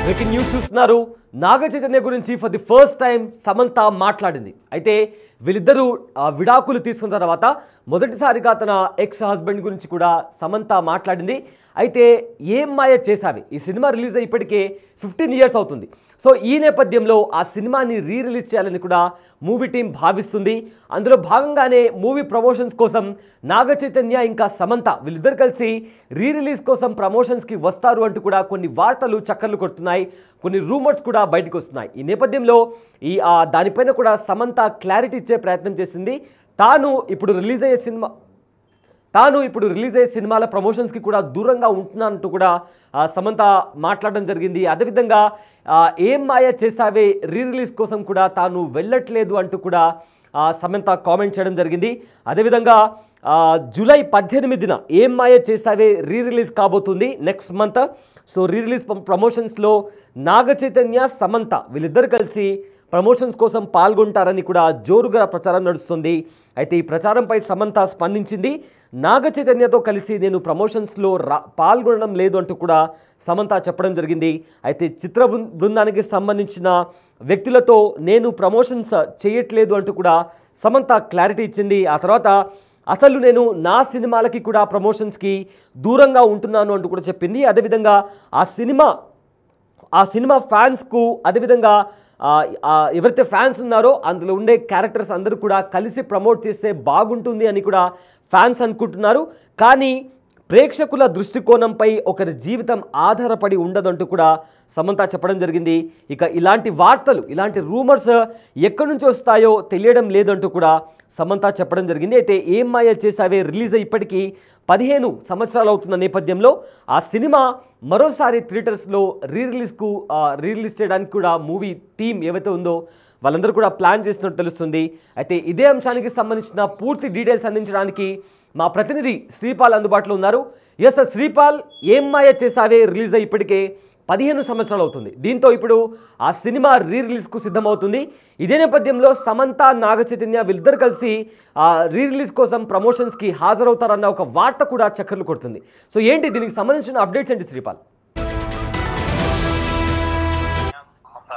Breaking news చూస్తున్నారు. నాగ చైతన్య గురించి for the first time Samantha మాట్లాడింది. అయితే వీళ్ళిద్దరూ విడాకులు తీసుకున్న తర్వాత మొదటిసారిగా తన ఎక్స్ హస్బెండ్ గురించి కూడా సమంత మాట్లాడింది. అయితే ఏం మాయ చేసావి ఈ సినిమా రిలీజ్ అయ్యి ఇప్పటికే 15 years అవుతుంది. సో ఈ నేపథ్యంలో ఆ సినిమాని రిలీజ్ చేయాలని కూడా మూవీ టీం భావిస్తుంది. అందులో భాగంగానే మూవీ ప్రమోషన్స్ కోసం నాగ చైతన్య ఇంకా సమంత వీళ్ళిద్దరు కలిసి రిలీజ్ కోసం ప్రమోషన్స్కి వస్తారు అంటూ కూడా కొన్ని వార్తలు చక్కర్లు కొడుతున్నాయి, కొన్ని రూమర్స్ కూడా బయటకు వస్తున్నాయి. ఈ నేపథ్యంలో దానిపైన కూడా సమంత క్లారిటీ ఇచ్చే ప్రయత్నం చేసింది. తాను ఇప్పుడు రిలీజ్ అయ్యే సినిమాల ప్రమోషన్స్కి కూడా దూరంగా ఉంటున్నానంటూ కూడా సమంత మాట్లాడడం జరిగింది. అదేవిధంగా ఏం మాయ చేసావే రిలీజ్ కోసం కూడా తాను వెళ్ళట్లేదు అంటూ కూడా సమంత కామెంట్ చేయడం జరిగింది. అదేవిధంగా జూలై 18న ఏం మాయ చేసావే రిలీజ్ కాబోతుంది next month. So release ప్రమోషన్స్లో Naga Chaitanya Samantha వీళ్ళిద్దరు కలిసి ప్రమోషన్స్ కోసం పాల్గొంటారని కూడా జోరుగా ప్రచారం నడుస్తుంది. అయితే ఈ ప్రచారంపై సమంత స్పందించింది. నాగ చైతన్యతో కలిసి నేను ప్రమోషన్స్లో పాల్గొనడం లేదు అంటూ కూడా సమంత చెప్పడం జరిగింది. అయితే చిత్ర బృందానికి సంబంధించిన వ్యక్తులతో నేను ప్రమోషన్స్ చేయట్లేదు అంటూ కూడా సమంత క్లారిటీ ఇచ్చింది. ఆ తర్వాత అసలు నేను నా సినిమాలకి కూడా ప్రమోషన్స్కి దూరంగా ఉంటున్నాను అంటూ కూడా చెప్పింది. అదేవిధంగా ఆ సినిమా ఫ్యాన్స్కు అదేవిధంగా ఎవరైతే ఫ్యాన్స్ ఉన్నారో అందులో ఉండే క్యారెక్టర్స్ అందరూ కూడా కలిసి ప్రమోట్ చేస్తే బాగుంటుంది అని కూడా ఫ్యాన్స్ అనుకుంటున్నారు. కానీ ప్రేక్షకుల దృష్టికోణంపై ఒకరి జీవితం ఆధారపడి ఉండదంటూ కూడా సమంత చెప్పడం జరిగింది. ఇక ఇలాంటి వార్తలు, ఇలాంటి రూమర్స్ ఎక్కడి నుంచి వస్తాయో తెలియడం లేదంటూ కూడా సమంత చెప్పడం జరిగింది. అయితే ఏం మాయ చేసావే రిలీజ్ అయ్యి ఇప్పటికీ 15 సంవత్సరాలు అవుతున్న నేపథ్యంలో ఆ సినిమా మరోసారి థియేటర్స్లో రిలీజ్ చేయడానికి కూడా మూవీ టీం ఏవైతే ఉందో వాళ్ళందరూ కూడా ప్లాన్ చేసినట్టు తెలుస్తుంది. అయితే ఇదే అంశానికి సంబంధించిన పూర్తి డీటెయిల్స్ అందించడానికి మా ప్రతినిధి శ్రీపాల్ అందుబాటులో ఉన్నారు. ఎస్ శ్రీపాల్, ఏం మాయ చేసావే రిలీజ్ అయ్యి ఇప్పటికే 15 సంవత్సరాలు అవుతుంది. దీంతో ఇప్పుడు ఆ సినిమా రిలీజ్కు సిద్ధమవుతుంది. ఇదే నేపథ్యంలో సమంత నాగ చైతన్య వీళ్ళిద్దరు కలిసి రిలీజ్ కోసం ప్రమోషన్స్కి హాజరవుతారన్న ఒక వార్త కూడా చక్కర్లు కొడుతుంది. సో ఏంటి దీనికి సంబంధించిన అప్డేట్స్ ఏంటి శ్రీపాల్?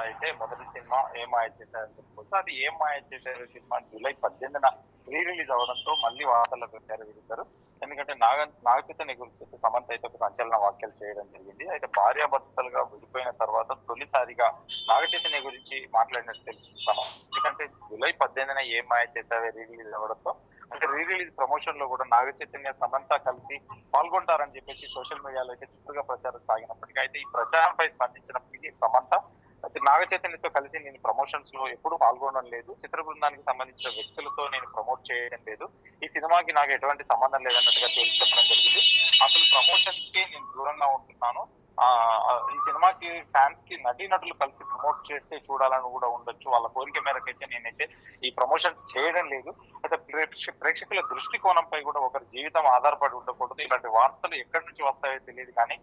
అయితే మొదటి సినిమా ఏం మాయ చేశారని చెప్పుకోవచ్చు. అది ఏం మాయ చేశారు సినిమా జూలై 18న రిలీజ్ అవడంతో మళ్ళీ వార్తలకు వచ్చారు వీరిద్దరు. ఎందుకంటే నాగ చైతన్య గురించి సమంత అయితే ఒక సంచలన వ్యాఖ్యలు చేయడం జరిగింది. అయితే భార్యాభర్తలుగా విడిపోయిన తర్వాత తొలిసారిగా నాగ చైతన్య గురించి మాట్లాడినట్టు తెలుస్తుంది సమంత. ఎందుకంటే జూలై 18న ఏం మాయ చేశారు రిలీజ్ అవడంతో అంటే రిలీజ్ ప్రమోషన్ లో కూడా నాగ చైతన్య సమంత కలిసి పాల్గొంటారని చెప్పేసి సోషల్ మీడియాలో అయితే చురుగ్గా ప్రచారం సాగినప్పటికీ అయితే ఈ ప్రచారంపై స్పందించినప్పటికీ సమంత అయితే నాగ చైతన్యతో కలిసి నేను ప్రమోషన్స్ లో ఎప్పుడు పాల్గొనడం లేదు, చిత్ర బృందానికి సంబంధించిన వ్యక్తులతో నేను ప్రమోట్ చేయడం లేదు, ఈ సినిమాకి నాకు ఎటువంటి సంబంధం లేదన్నట్టుగా తేల్చి చెప్పడం జరిగింది. అసలు ప్రమోషన్స్ కి నేను దూరంగా ఉంటున్నాను, ఈ సినిమాకి ఫ్యాన్స్ కి నటీనటులు కలిసి ప్రమోట్ చేస్తే చూడాలని కూడా ఉండొచ్చు, వాళ్ళ కోరిక మేరకు అయితే నేనైతే ఈ ప్రమోషన్స్ చేయడం లేదు. అయితే ప్రేక్షకుల దృష్టికోణంపై కూడా ఒకరి జీవితం ఆధారపడి ఉండకూడదు. ఇలాంటి వార్తలు ఎక్కడి నుంచి వస్తాయో తెలియదు. కానీ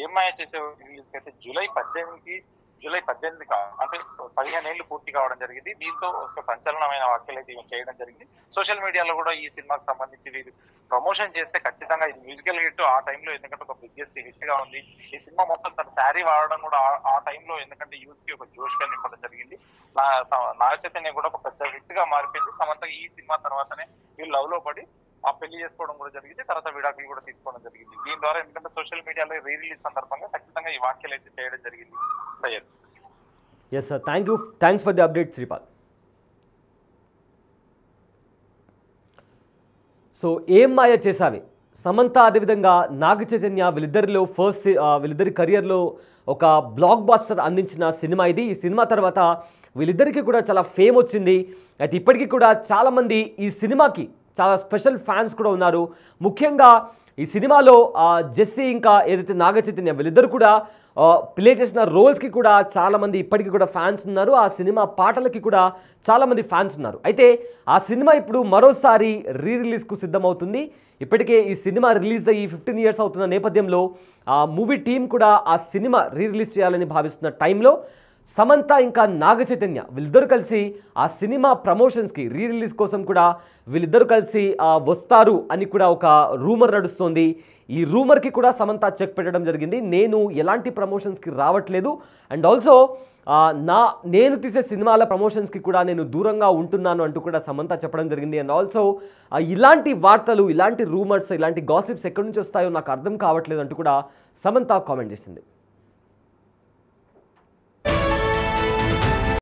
ఏం మాయ చేసే రిలీజ్ అయితే జూలై 18 అంటే 15 ఏళ్ళు పూర్తి కావడం జరిగింది. దీంతో ఒక సంచలనమైన వ్యాఖ్యలు అయితే చేయడం జరిగింది. సోషల్ మీడియాలో కూడా ఈ సినిమాకి సంబంధించి వీరు ప్రమోషన్ చేస్తే ఖచ్చితంగా ఇది మ్యూజికల్ హిట్ ఆ టైంలో, ఎందుకంటే ఒక బిగ్గెస్ట్ హిట్ గా ఉంది. ఈ సినిమా మొత్తం తన శారీ వాడడం కూడా ఆ టైంలో, ఎందుకంటే యూత్ కి ఒక జోష్ గా నింపడం జరిగింది. నాగ చైతన్య కూడా ఒక పెద్ద హిట్ గా మారిపోయింది. సమంత ఈ సినిమా తర్వాతనే వీళ్ళు లవ్ లో పడి పెళ్లి చేసుకోవడం కూడా జరిగింది, తర్వాత విడాకులు కూడా తీసుకోవడం జరిగింది. దీని ద్వారా ఎందుకంటే సోషల్ మీడియాలో రిలీజ్ సందర్భంగా ఖచ్చితంగా ఈ వ్యాఖ్యలు అయితే చేయడం జరిగింది. Syed. Yes sir, thanks for the update Shripal. So ఏం మాయ చేసావే సమంత అదేవిధంగా నాగ చైతన్య వీళ్ళిద్దరి కెరియర్లో ఒక బ్లాక్ బాస్టర్ అందించిన సినిమా ఇది. ఈ సినిమా తర్వాత వీళ్ళిద్దరికీ కూడా చాలా ఫేమ్ వచ్చింది. అయితే ఇప్పటికీ కూడా చాలామంది ఈ సినిమాకి చాలా స్పెషల్ ఫ్యాన్స్ కూడా ఉన్నారు. ముఖ్యంగా ఈ సినిమాలో జెస్సీ ఇంకా ఏదైతే నాగ చైతన్య వీళ్ళిద్దరు కూడా ప్లే చేసిన రోల్స్కి కూడా చాలామంది ఇప్పటికీ కూడా ఫ్యాన్స్ ఉన్నారు. ఆ సినిమా పాటలకి కూడా చాలామంది ఫ్యాన్స్ ఉన్నారు. అయితే ఆ సినిమా ఇప్పుడు మరోసారి రిలీజ్కు సిద్ధమవుతుంది. ఇప్పటికే ఈ సినిమా రిలీజ్ అయ్యి 15 years అవుతున్న నేపథ్యంలో ఆ మూవీ టీం కూడా ఆ సినిమా రిలీజ్ చేయాలని భావిస్తున్న టైంలో సమంత ఇంకా నాగ చైతన్య వీళ్ళిద్దరూ కలిసి ఆ సినిమా ప్రమోషన్స్కి రీ రిలీజ్ కోసం కూడా వీళ్ళిద్దరూ కలిసి వస్తారు అని కూడా ఒక రూమర్ నడుస్తోంది. ఈ రూమర్కి కూడా సమంత చెక్ పెట్టడం జరిగింది. నేను ఎలాంటి ప్రమోషన్స్కి రావట్లేదు అండ్ ఆల్సో నేను తీసే సినిమాల ప్రమోషన్స్కి కూడా నేను దూరంగా ఉంటున్నాను అంటూ కూడా సమంత చెప్పడం జరిగింది. అండ్ ఆల్సో ఇలాంటి వార్తలు, ఇలాంటి రూమర్స్, ఇలాంటి గాసిప్స్ ఎక్కడి నుంచి వస్తాయో నాకు అర్థం కావట్లేదు అంటూ కూడా సమంత కామెంట్ చేసింది.